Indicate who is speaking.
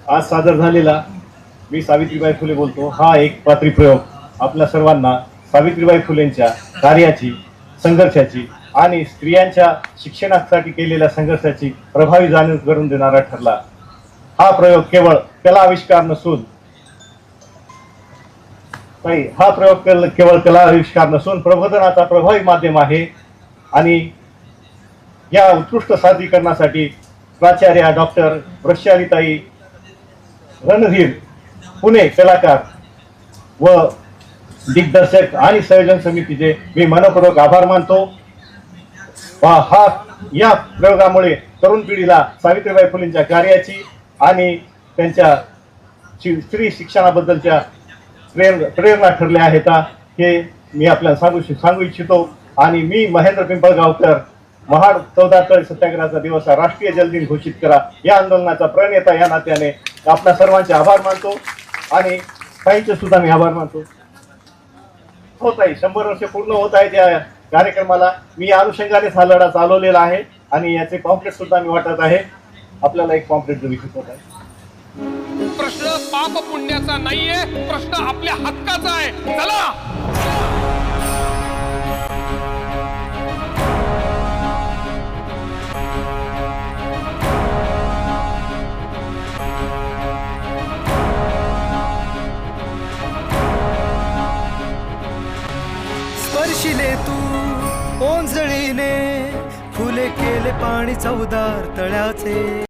Speaker 1: आज सादर झालेला मी सावित्रीबाई फुले बोलतो हा एक प्रातिप्रयोग आपल्या सर्वांना सावित्रीबाई फुलेंच्या कार्याची, संघर्षाची आणि स्त्रियांच्या शिक्षणासाठी केलेल्या संघर्षाची प्रभावी जाणीव करून देणारा ठरला. हा प्रयोग केवळ कला आविष्कार नसून केवळ कला आविष्कार नसून प्रबोधनाचा प्रभावी माध्यम आहे. आणि या उत्कृष्ट सादरीकरणासाठी प्राचार्या डॉक्टर वृषालीताई रणधीर, पुणे कलाकार व दिग्दर्शक आणि संयोजन समितीचे मी मनपूर्वक आभार मानतो. या प्रयोगामुळे तरुण पिढीला सावित्रीबाई फुलेंच्या कार्याची आणि त्यांच्या स्त्री शिक्षणाबद्दलच्या प्रेरणा ठरल्या आहेत हे मी आपल्याला सांगू इच्छितो. आणि मी महेंद्र पिंपळगावकर, महाड 14 तळ सत्याग्रहाचा दिवस हा राष्ट्रीय जलदिन घोषित करा या आंदोलनाचा प्रणेता या नात्याने आपल्या सर्वांचे आभार मानतो. आणि ताईंचे सुद्धा मी आभार मानतो. होत आहे 100 वर्ष पूर्ण होत आहेत या कार्यक्रमाला. मी या अनुषंगाने हा लढा चालवलेला आहे आणि याचे पॉम्पलेट सुद्धा मी वाटत आहे. आपल्याला एक पॉम्पलेट विकसित होत आहे.
Speaker 2: प्रश्न पाप पुण्याचा नाहीये, प्रश्न आपल्या हक्काचा आहे. चला
Speaker 3: स्पर्शिले तू ओंजळीने, फुले केले पाणी चवदार तळ्याचे.